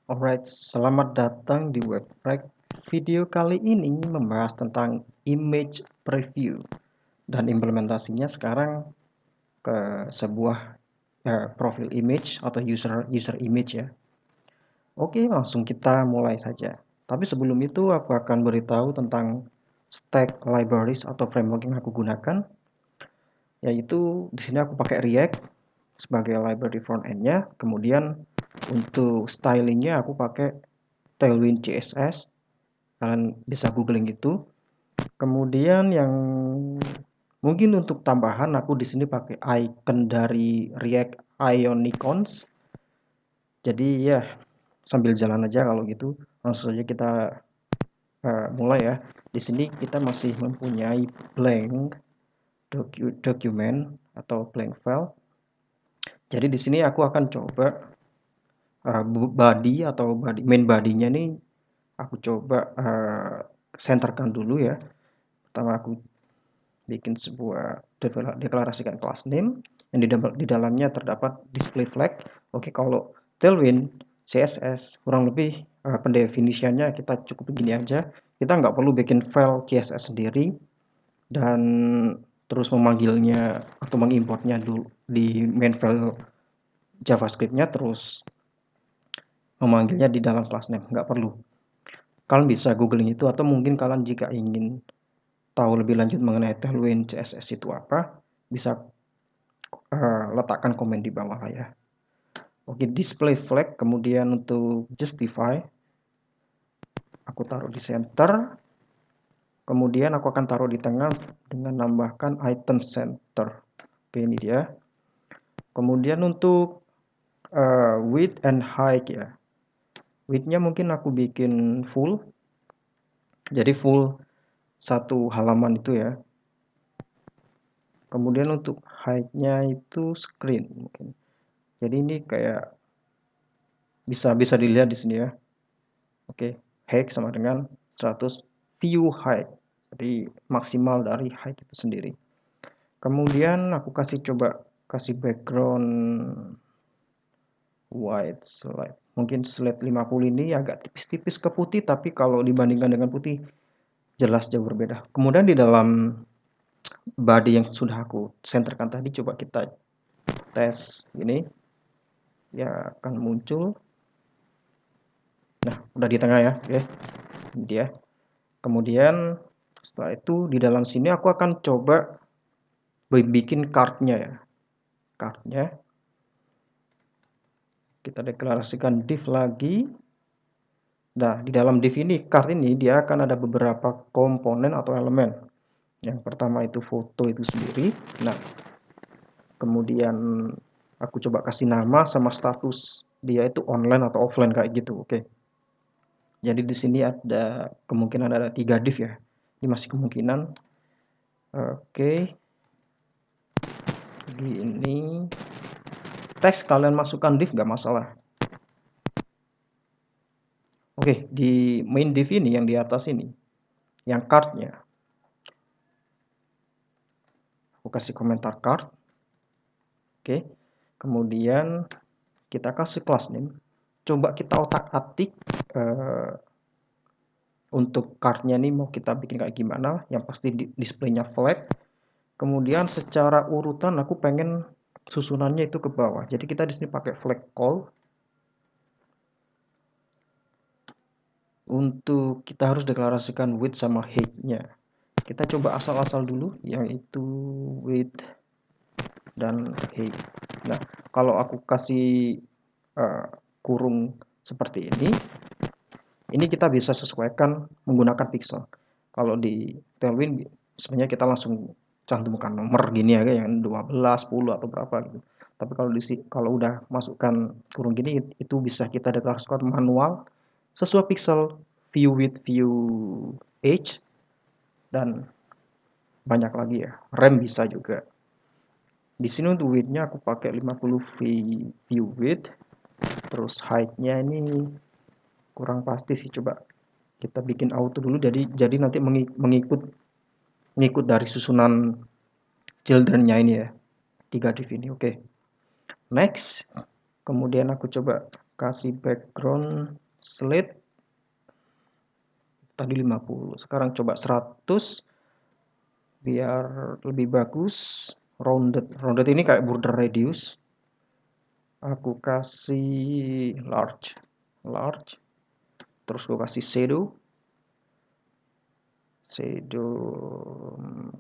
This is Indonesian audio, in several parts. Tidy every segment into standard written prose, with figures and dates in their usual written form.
Alright, selamat datang di Webfrag. Video kali ini membahas tentang image preview dan implementasinya sekarang ke sebuah profil image atau user image ya. Oke, langsung kita mulai saja. Tapi sebelum itu aku akan beritahu tentang stack libraries atau framework yang aku gunakan, yaitu di sini aku pakai React sebagai library front end-nya. Kemudian untuk stylingnya aku pakai Tailwind CSS. Kalian bisa googling itu. Kemudian yang mungkin untuk tambahan aku di sini pakai icon dari React Ionicons. Jadi ya sambil jalan aja kalau gitu. Langsung saja kita mulai ya. Di sini kita masih mempunyai blank dokumen atau blank file. Jadi di sini aku akan coba body atau main body-nya nih aku coba centerkan dulu ya. Pertama aku bikin sebuah deklarasikan kelas name yang di dalamnya terdapat display flag. Oke, kalau Tailwind CSS kurang lebih pendefinisiannya kita cukup begini aja. Kita nggak perlu bikin file CSS sendiri dan terus memanggilnya atau mengimportnya dulu di main file JavaScript-nya terus memanggilnya di dalam kelas name, nggak perlu. Kalian bisa googling itu atau mungkin kalian jika ingin tahu lebih lanjut mengenai Tailwind CSS itu apa, bisa letakkan komen di bawah lah ya. Oke, display flag, kemudian untuk justify, aku taruh di center, kemudian aku akan taruh di tengah dengan nambahkan item center. Oke, ini dia. Kemudian untuk width and height ya. Width-nya mungkin aku bikin full, jadi full satu halaman itu ya. Kemudian untuk height-nya itu screen mungkin. Jadi ini kayak bisa dilihat di sini ya. Oke, height sama dengan 100 view height. Jadi maksimal dari height itu sendiri. Kemudian aku coba kasih background white slide. Mungkin slide 50 ini agak tipis-tipis ke putih, tapi kalau dibandingkan dengan putih jelas jauh berbeda. Kemudian di dalam body yang sudah aku centerkan tadi, coba kita tes ini. Ya akan muncul. Nah, udah di tengah ya. Oke, ini dia. Kemudian setelah itu di dalam sini aku akan coba bikin card-nya ya. Card-nya kita deklarasikan div lagi. Nah, di dalam div ini, card ini dia akan ada beberapa komponen atau elemen. Yang pertama itu foto itu sendiri. Nah, kemudian aku coba kasih nama sama status dia itu online atau offline kayak gitu. Oke. Jadi di sini ada kemungkinan ada 3 div ya. Ini masih kemungkinan. Oke. Jadi ini teks kalian masukkan div nggak masalah. Oke, di main div ini yang di atas ini, yang card-nya, aku kasih komentar card. Oke, kemudian kita kasih class name. Coba kita otak-atik untuk card-nya ini mau kita bikin kayak gimana. Yang pasti display-nya flat. Kemudian secara urutan aku pengen susunannya itu ke bawah. Jadi kita di sini pakai flag call. Untuk kita harus deklarasikan width sama height-nya. Kita coba asal-asal dulu, yaitu width dan height. Nah, kalau aku kasih kurung seperti ini kita bisa sesuaikan menggunakan pixel. Kalau di Tailwind sebenarnya kita langsung cantumkan nomor gini ya, yang 12, 10 atau berapa gitu. Tapi kalau udah masukkan kurung gini itu bisa kita deklarasikan manual sesuai pixel, view width, view age, dan banyak lagi ya. Rem bisa juga. Di sini untuk width-nya aku pakai 50 view width. Terus height-nya ini kurang pasti sih, coba kita bikin auto dulu jadi nanti mengikut dari susunan children-nya ini ya. 3 div ini. Oke. Next. Kemudian aku coba kasih background slate tadi 50. Sekarang coba 100 biar lebih bagus. Rounded ini kayak border radius. Aku kasih large. Terus aku kasih shadow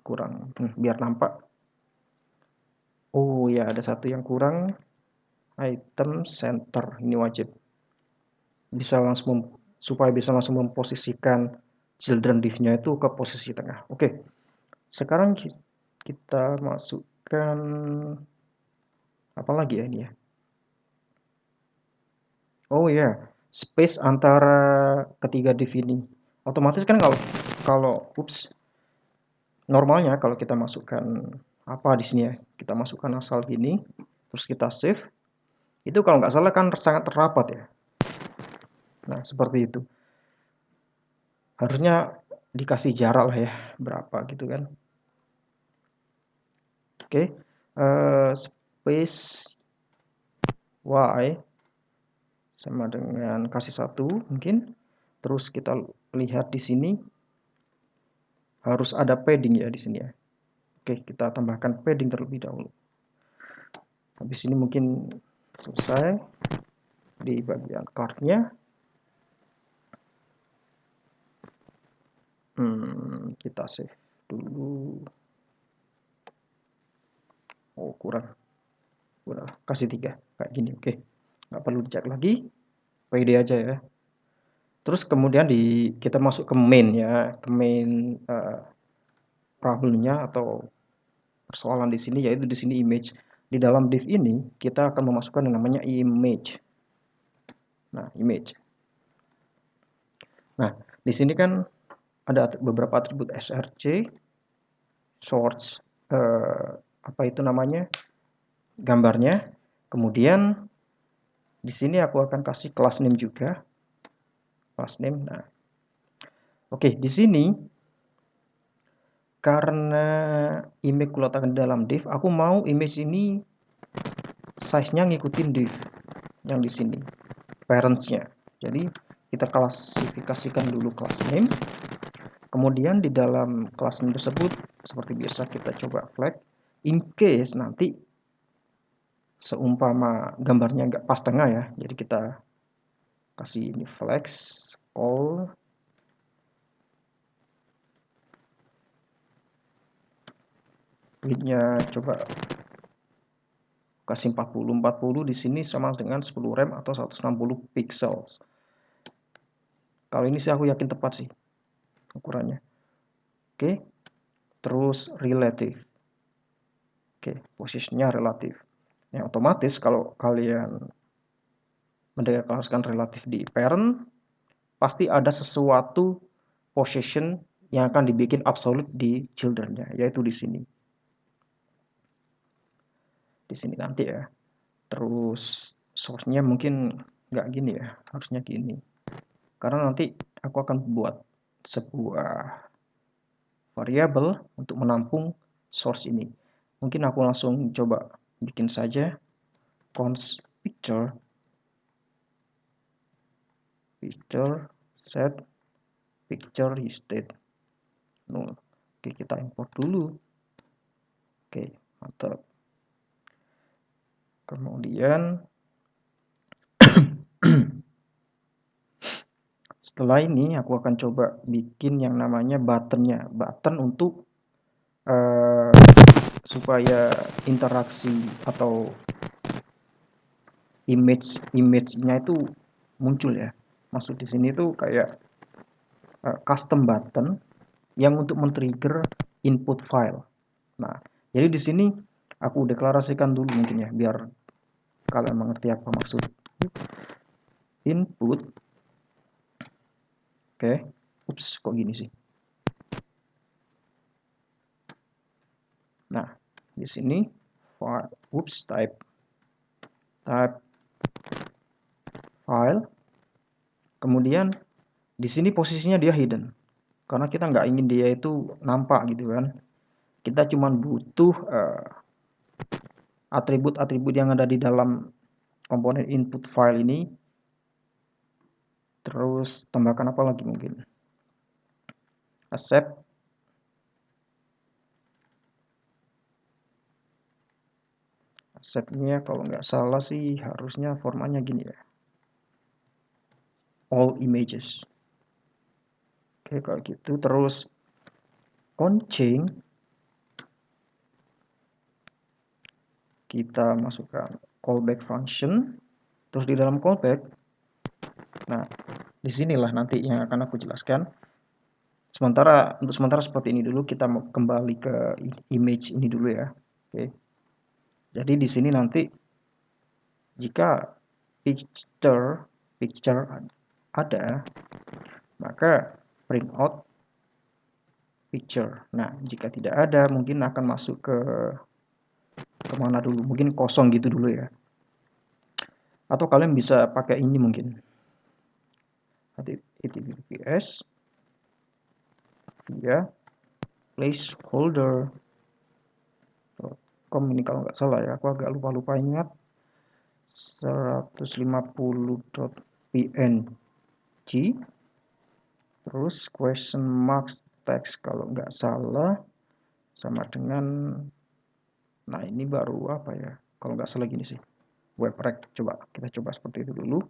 kurang biar nampak. Oh ya, ada satu yang kurang, item center. Ini wajib bisa langsung supaya bisa langsung memposisikan children div-nya itu ke posisi tengah. Oke. Sekarang kita masukkan apa lagi ya ini ya? Oh ya, space antara ketiga div ini. Otomatis kan kalau normalnya kalau kita masukkan apa di sini ya, kita masukkan asal gini, terus kita save, itu kalau nggak salah kan sangat terrapat ya. Nah seperti itu. Harusnya dikasih jarak lah ya, berapa gitu kan. Oke, space y sama dengan kasih 1 mungkin. Terus kita lihat di sini harus ada padding ya di sini ya. Oke, kita tambahkan padding terlebih dahulu. Habis ini mungkin selesai di bagian card-nya. Kita save dulu. Oh, kurang. Kasih 3 kayak gini. Oke. Nggak perlu dicek lagi. Pede aja ya. Terus kemudian kita masuk ke main ya, ke main problemnya atau persoalan di sini, yaitu di sini image. Di dalam div ini kita akan memasukkan yang namanya image. Nah, image. Nah, di sini kan ada beberapa atribut src, source, apa itu namanya, gambarnya. Kemudian di sini aku akan kasih class name juga, class name. Nah, oke, di sini karena image kuletakkan di dalam div, aku mau image ini size-nya ngikutin div yang di sini, parents-nya. Jadi kita klasifikasikan dulu class name. Kemudian di dalam class name tersebut seperti biasa kita coba flag in case nanti seumpama gambarnya nggak pas tengah ya. Jadi kita kasih ini flex all width-nya coba kasih 40 di sini sama dengan 10 rem atau 160 pixels. Kalau ini sih aku yakin tepat sih ukurannya. Oke. Terus relative. Oke, posisinya relatif. Ya, otomatis kalau kalian mendeklarasikan relatif di parent, pasti ada sesuatu position yang akan dibikin absolute di children-nya, yaitu di sini. Di sini nanti ya. Terus source-nya mungkin nggak gini ya, harusnya gini. Karena nanti aku akan buat sebuah variabel untuk menampung source ini. Mungkin aku langsung coba bikin saja const picture set picture state null. Oke, kita import dulu. Oke, mantap. Kemudian setelah ini aku akan coba bikin yang namanya button-nya, button untuk supaya interaksi atau image-nya itu muncul ya. Masuk di sini tuh kayak custom button yang untuk men-trigger input file. Nah, jadi di sini aku deklarasikan dulu mungkin ya biar kalian mengerti apa maksud input. Oke. Ups, kok gini sih? Nah, di sini type file. Kemudian di sini posisinya dia hidden. Karena kita nggak ingin dia itu nampak gitu kan. Kita cuma butuh atribut-atribut yang ada di dalam komponen input file ini, terus tambahkan apa lagi mungkin, accept, acceptnya kalau nggak salah sih harusnya formatnya gini ya, all images. Oke, kalau gitu terus on chain kita masukkan callback function, terus di dalam callback, nah disinilah nanti yang akan aku jelaskan. Untuk sementara seperti ini dulu, kita mau kembali ke image ini dulu ya. Oke. Jadi di sini nanti jika picture ada, maka print out picture. Nah, jika tidak ada, mungkin akan masuk ke kemana dulu? Mungkin kosong gitu dulu ya. Atau kalian bisa pakai ini mungkin. HTTPS via placeholder ini kalau nggak salah ya, aku agak lupa ingat, 150.png, terus question mark text kalau nggak salah, sama dengan, nah ini baru apa ya, kalau nggak salah gini sih, webrec. Kita coba seperti itu dulu.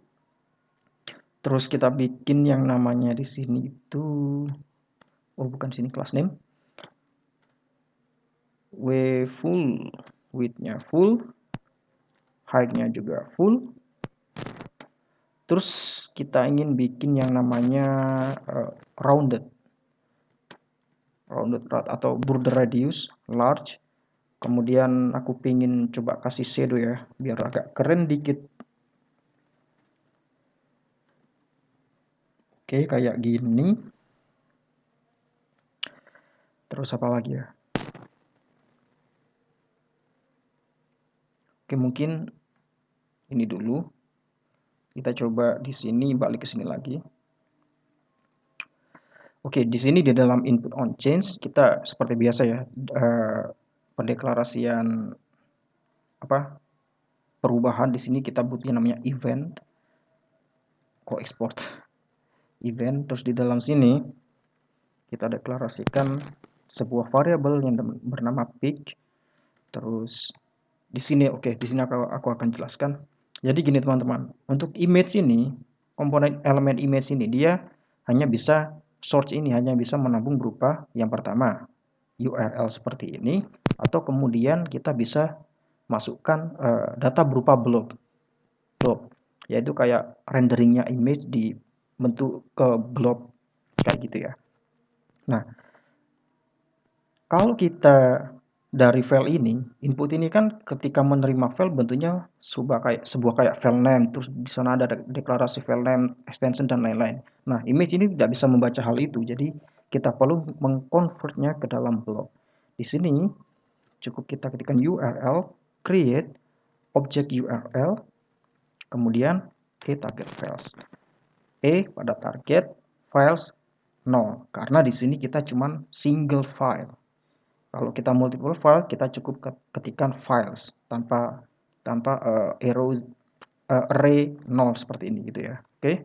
Terus kita bikin yang namanya di sini itu, oh bukan sini, class name, full, width-nya full, height-nya juga full. Terus kita ingin bikin yang namanya rounded atau border radius large. Kemudian aku pingin coba kasih shadow ya, biar agak keren dikit. Oke, kayak gini. Terus apa lagi ya? Oke, mungkin ini dulu. Kita coba di sini, balik ke sini lagi. Oke, di sini di dalam input on change kita seperti biasa ya, pendeklarasian perubahan. Di sini kita butuh yang namanya event, export event. Terus di dalam sini kita deklarasikan sebuah variabel yang bernama pic. Terus di sini, di sini aku akan jelaskan. Jadi gini teman-teman, untuk image ini, komponen elemen image ini, dia hanya bisa source ini hanya bisa menampung berupa yang pertama URL seperti ini, atau kemudian kita bisa masukkan data berupa blob, yaitu kayak renderingnya image di bentuk ke blob kayak gitu ya. Nah, kalau kita dari file ini, input ini kan ketika menerima file bentuknya sebuah kayak file name, terus di sana ada deklarasi file name, extension dan lain-lain. Nah, image ini tidak bisa membaca hal itu, jadi kita perlu mengkonvertnya ke dalam blob. Di sini cukup kita ketikkan URL, create object URL, kemudian target files. Pada target files 0, karena di sini kita cuma single file. Kalau kita multiple file, kita cukup ketikkan files tanpa array 0 seperti ini gitu ya. Oke.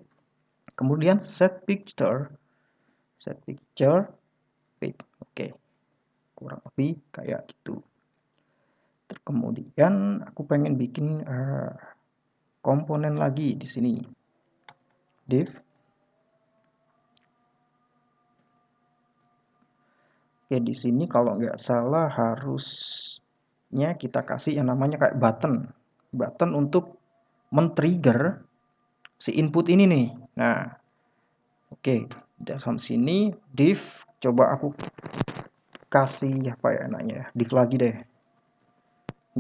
Kemudian set picture pic. Oke. Kurang lebih kayak gitu. Kemudian aku pengen bikin komponen lagi di sini. Div. Oke, di sini kalau nggak salah harusnya kita kasih yang namanya kayak button untuk men-trigger si input ini nih. Nah, oke, dalam sini div, coba aku kasih apa ya namanya, div lagi deh.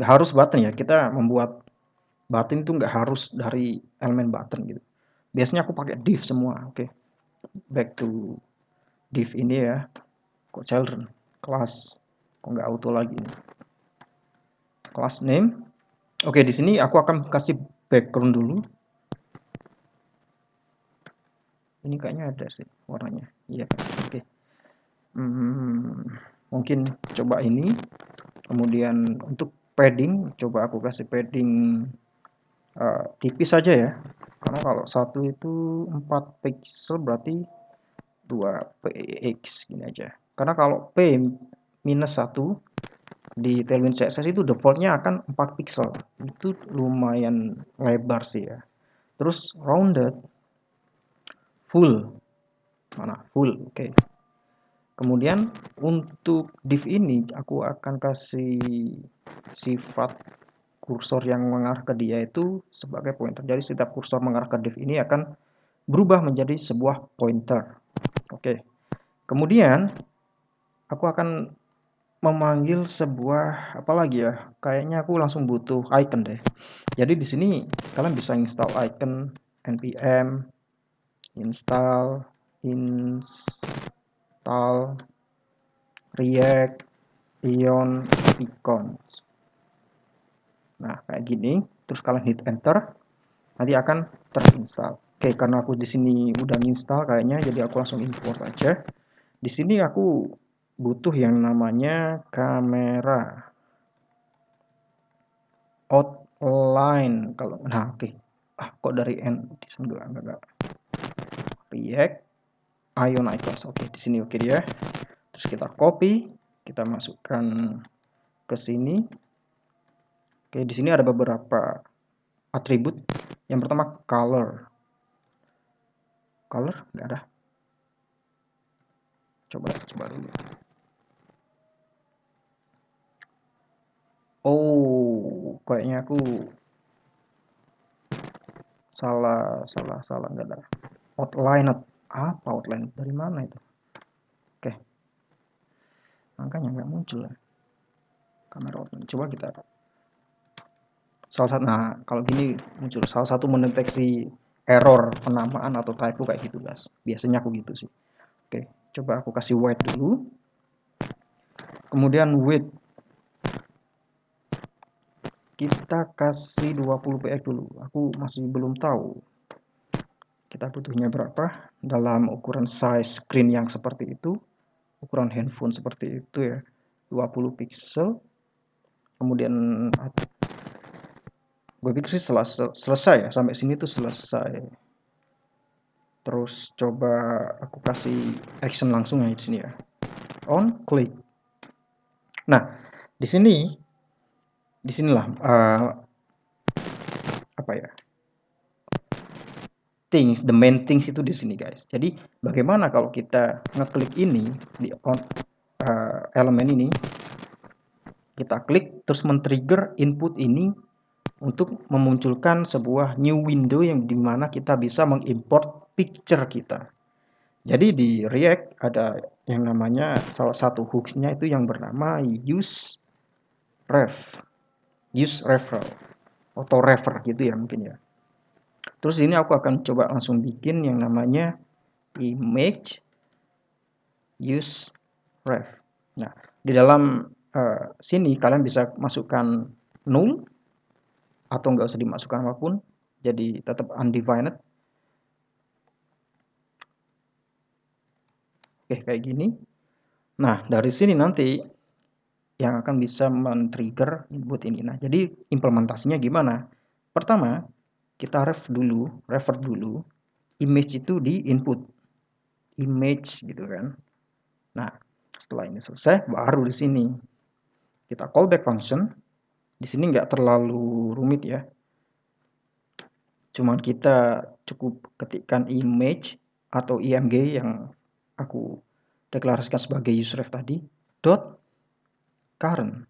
Nggak harus button ya, kita membuat button itu nggak harus dari elemen button gitu. Biasanya aku pakai div semua. Oke, back to div ini ya. Kok children class, kok nggak auto lagi nih. Class name. Oke, di sini aku akan kasih background dulu. Ini kayaknya ada sih warnanya. Iya kan. Oke. Mungkin coba ini. Kemudian untuk padding, coba aku kasih padding tipis saja ya, karena kalau satu itu 4 pixel berarti 2px gini aja. Karena kalau p minus 1 di Tailwind CSS itu defaultnya akan 4 pixel, itu lumayan lebar sih ya. Terus rounded full, mana full, oke. Kemudian untuk div ini aku akan kasih sifat kursor yang mengarah ke dia itu sebagai pointer. Jadi setiap kursor mengarah ke div ini akan berubah menjadi sebuah pointer. Oke. Kemudian aku akan memanggil sebuah apa lagi ya? Kayaknya aku langsung butuh icon deh. Jadi di sini kalian bisa install icon npm install react ion icons. Nah, kayak gini, terus kalian hit enter, nanti akan terinstall. Oke, karena aku di sini udah install kayaknya, jadi aku langsung import aja. Di sini aku butuh yang namanya kamera outline kalau nah oke. Kok dari n di sini enggak. React ion icons. Oke, di sini oke dia. Terus kita copy, kita masukkan ke sini. Oke, di sini ada beberapa atribut. Yang pertama color. Color nggak ada. Coba dulu. Oh, kayaknya aku salah nggak ada. Outline apa outline dari mana itu? Oke, angkanya nggak muncul ya. Kamera outline. Coba kita salah satu. Nah, kalau gini muncul salah satu mendeteksi error penamaan atau typo kayak gitu guys. Biasanya aku gitu sih. Oke, coba aku kasih white dulu. Kemudian width kita kasih 20 px dulu. Aku masih belum tahu kita butuhnya berapa dalam ukuran size screen yang seperti itu, ukuran handphone seperti itu ya, 20 pixel. Kemudian gue pikir sih selesai ya, sampai sini tuh selesai. Terus coba aku kasih action langsung ya di sini ya, on click. Nah, di sinilah apa ya, the main things itu di sini guys. Jadi bagaimana kalau kita ngeklik ini di elemen ini, kita klik terus men-trigger input ini untuk memunculkan sebuah new window yang dimana kita bisa mengimport picture kita. Jadi di React ada yang namanya salah satu hooks-nya itu yang bernama use referral atau refer gitu ya mungkin ya. Terus ini aku akan coba langsung bikin yang namanya image use ref. Nah, di dalam sini kalian bisa masukkan null atau nggak usah dimasukkan apapun, jadi tetap undefined. Oke, kayak gini. Nah, dari sini nanti yang akan bisa men-trigger input ini. Nah, jadi implementasinya gimana? Pertama, kita refer dulu image itu di input. Image gitu kan. Nah, setelah ini selesai, baru di sini kita callback function. Di sini nggak terlalu rumit ya. Cuman kita cukup ketikkan image atau img yang aku deklarasikan sebagai useref tadi, dot current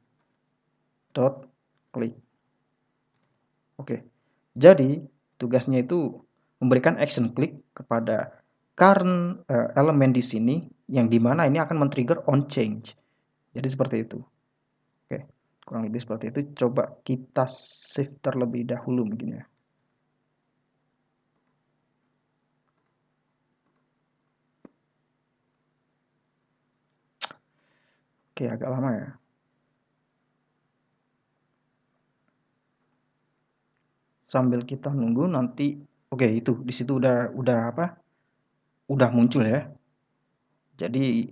dot click. Oke. Jadi tugasnya itu memberikan action click kepada current elemen di sini yang dimana ini akan men-trigger on change. Jadi seperti itu. Oke, kurang lebih seperti itu. Coba kita save terlebih dahulu mungkin ya. Oke, agak lama ya. Sambil kita nunggu nanti, oke itu di situ udah apa? Udah muncul ya. Jadi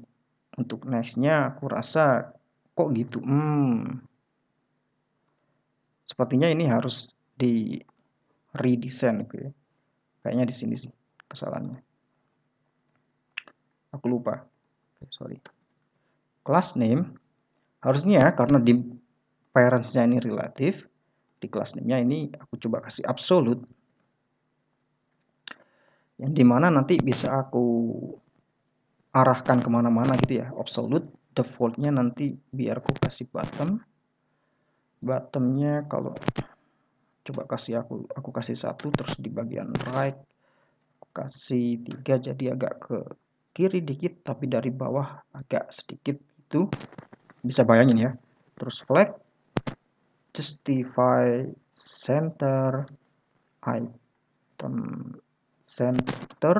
untuk nextnya aku rasa kok gitu. Sepertinya ini harus di redesign. Oke. Kayaknya di sini sih kesalahannya. Aku lupa. Oke, sorry. Class name harusnya karena di parentsnya ini relatif, di class name-nya ini aku coba kasih absolute, yang dimana nanti bisa aku arahkan kemana-mana gitu ya. Absolute defaultnya nanti biar aku kasih bottomnya kalau coba kasih aku kasih 1, terus di bagian right aku kasih 3, jadi agak ke kiri dikit tapi dari bawah agak sedikit, itu bisa bayangin ya. Terus flag justify center item center,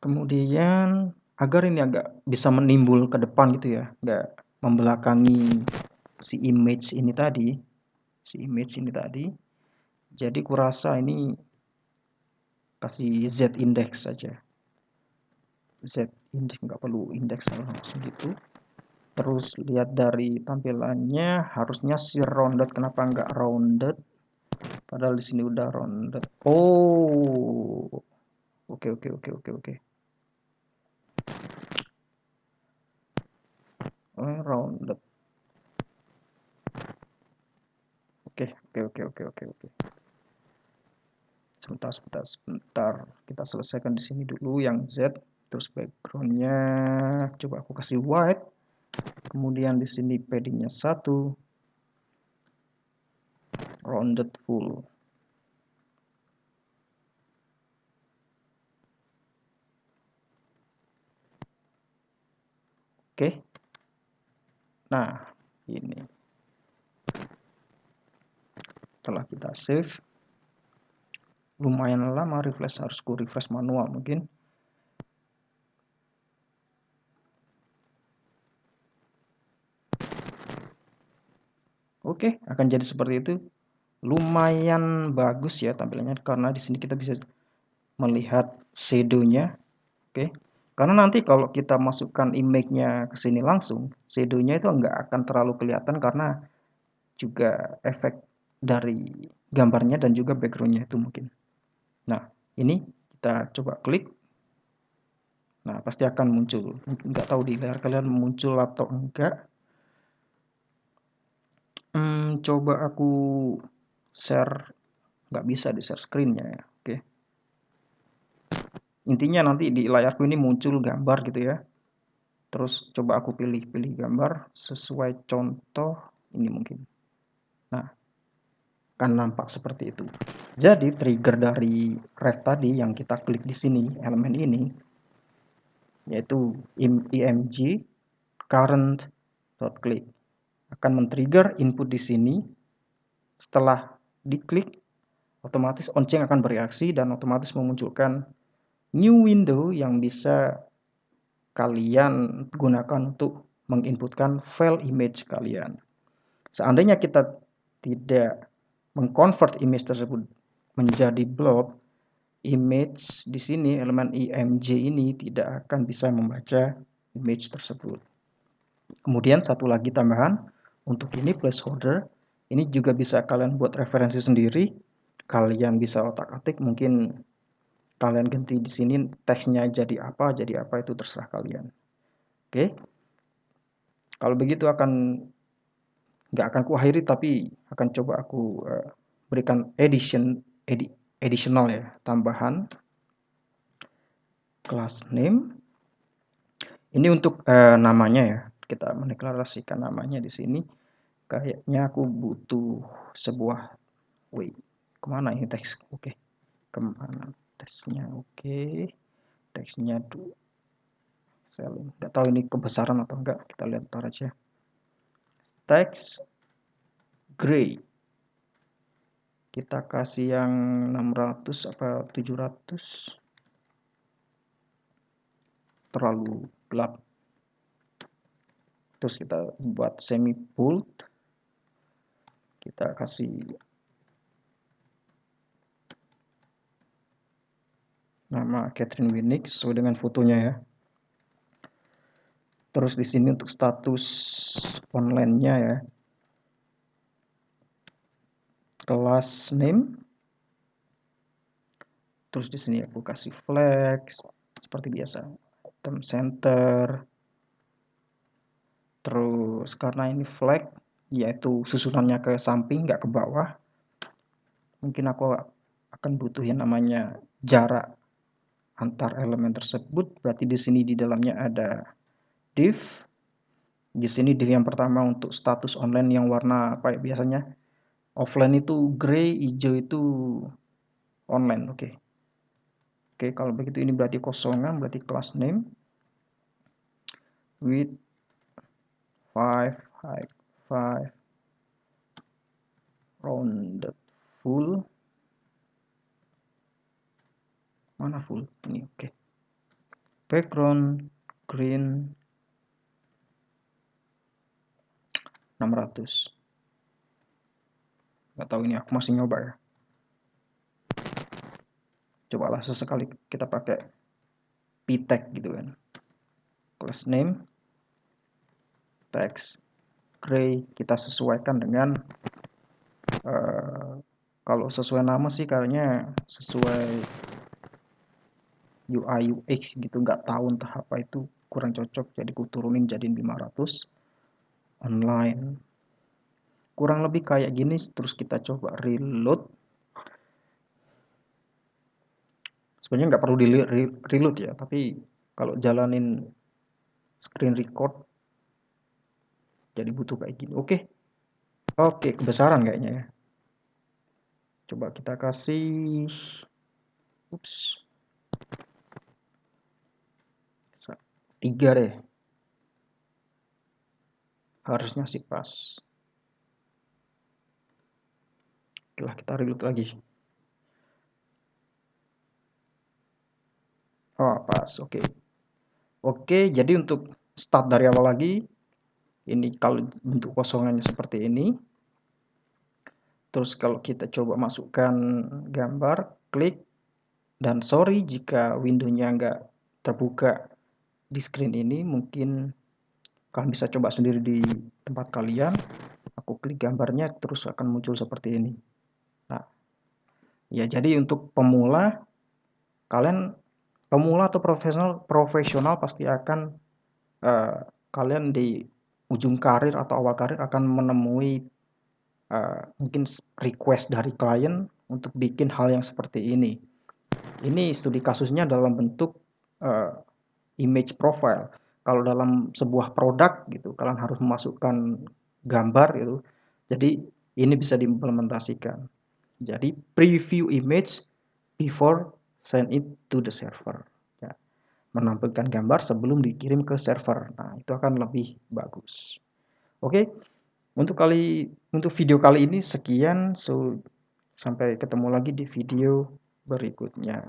kemudian agar ini agak bisa menimbul ke depan gitu ya, nggak membelakangi si image ini tadi. Jadi kurasa ini kasih z index saja, z index, nggak perlu index langsung gitu. Terus lihat dari tampilannya harusnya si rounded, kenapa nggak rounded padahal di sini udah rounded. Oh, oke. Oh, rounded. Oke. Sebentar. Kita selesaikan di sini dulu yang Z. Terus backgroundnya coba aku kasih white. Kemudian di sini paddingnya 1. Rounded full. Oke. Nah, ini. Setelah kita save. Lumayan lama refresh, harus ku refresh manual mungkin. Oke, akan jadi seperti itu. Lumayan bagus ya tampilannya karena di sini kita bisa melihat shadow-nya. Oke. Karena nanti kalau kita masukkan image-nya ke sini langsung, shadow-nya itu nggak akan terlalu kelihatan karena juga efek dari gambarnya dan juga background-nya itu mungkin. Nah, ini kita coba klik. Nah, pasti akan muncul. Nggak tahu di layar kalian muncul atau enggak. Coba aku share, nggak bisa di share screen-nya ya. Oke. Intinya nanti di layarku ini muncul gambar gitu ya. Terus coba aku pilih gambar sesuai contoh ini mungkin. Nah, akan nampak seperti itu. Jadi trigger dari ref tadi yang kita klik di sini, elemen ini, yaitu img current.click akan men-trigger input di sini. Setelah diklik, otomatis onChange akan bereaksi dan otomatis memunculkan new window yang bisa kalian gunakan untuk menginputkan file image kalian. Seandainya kita tidak mengconvert image tersebut menjadi blob, image di sini elemen img ini tidak akan bisa membaca image tersebut. Kemudian satu lagi tambahan untuk ini placeholder, ini juga bisa kalian buat referensi sendiri. Kalian bisa otak-atik, mungkin kalian ganti di sini teksnya jadi apa itu terserah kalian. Oke. Kalau begitu nggak akan kuakhiri tapi akan coba aku berikan additional ya, tambahan class name. Ini untuk namanya ya, kita mendeklarasikan namanya di sini. Kayaknya aku butuh sebuah, kemana ini teks? Oke, kemana teksnya? Oke, teksnya tuh nggak tahu ini kebesaran atau enggak, kita lihat ntar aja. Teks gray, kita kasih yang 600 apa 700, terlalu gelap. Terus kita buat semi bold, kita kasih nama Catherine Winnick sesuai dengan fotonya ya. Terus di sini untuk status online-nya ya, kelas name. Terus di sini aku kasih flex seperti biasa, item center. Terus karena ini flag, yaitu susunannya ke samping nggak ke bawah, mungkin aku akan butuh yang namanya jarak antar elemen tersebut. Berarti di sini di dalamnya ada div. Di sini div yang pertama untuk status online yang warna apa ya biasanya? Offline itu gray, hijau itu online. Oke. Oke, kalau begitu ini berarti kosongan, berarti class name with 5 height 5 rounded full. Mana full? Ini oke. Background green 600. Nggak tahu ini, aku masih nyoba ya. Cobalah sesekali kita pakai p-tag gitu kan. Class name text gray, kita sesuaikan dengan kalau sesuai nama sih kayaknya sesuai UI UX gitu, nggak tahu entah apa itu, kurang cocok, jadi ku turunin jadi 500 online. Kurang lebih kayak gini. Terus kita coba reload. Sebenarnya nggak perlu di reload ya, tapi kalau jalanin screen record jadi butuh kayak gini. Oke, kebesaran kayaknya ya. Coba kita kasih 3 deh. Harusnya sih pas. Setelah kita reload lagi. Oh, pas. Oke, jadi untuk start dari awal lagi, ini kalau bentuk kosongannya seperti ini. Terus kalau kita coba masukkan gambar, klik, dan sorry jika windownya nggak terbuka di screen ini, mungkin kalian bisa coba sendiri di tempat kalian. Aku klik gambarnya terus akan muncul seperti ini. Nah, ya jadi untuk pemula, pemula atau profesional pasti akan kalian di ujung karir atau awal karir akan menemui mungkin request dari klien untuk bikin hal yang seperti ini. Ini studi kasusnya dalam bentuk image profile. Kalau dalam sebuah produk gitu, kalian harus memasukkan gambar gitu. Jadi ini bisa diimplementasikan. Jadi preview image before send it to the server. Ya, menampilkan gambar sebelum dikirim ke server. Nah, itu akan lebih bagus. Oke. Untuk video kali ini sekian. Sampai ketemu lagi di video berikutnya.